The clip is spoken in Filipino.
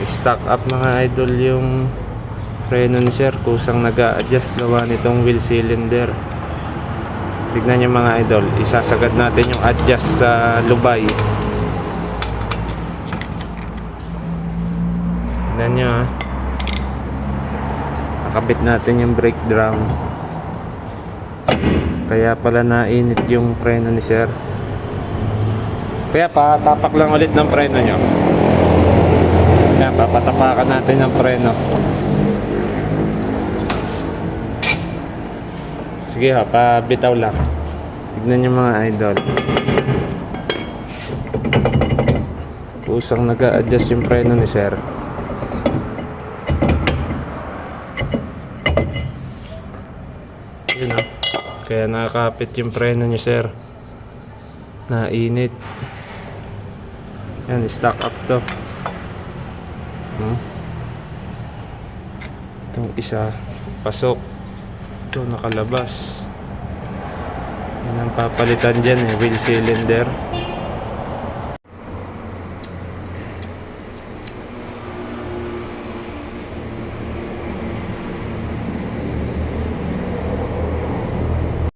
Stock up mga idol yung preno ni sir. Kusang nag-a-adjust gawa nitong wheel cylinder. Tignan nyo mga idol, isasagad natin yung adjust sa lubay. Tignan nyo ha. Nakabit natin yung brake drum. Kaya pala nainit yung preno ni sir. Kaya patapak lang ulit ng preno nyo. Yan, papatapakan natin ng preno. Sige ha, pabitaw lang. Tignan nyo mga idol. Pusang nag-a-adjust yung preno ni sir. Yun ha. Kaya nakakapit yung preno ni sir. Nainit. Yan, stock up to. Itong isa pasok. Ito nakalabas. Yan ang papalitan dyan wheel cylinder.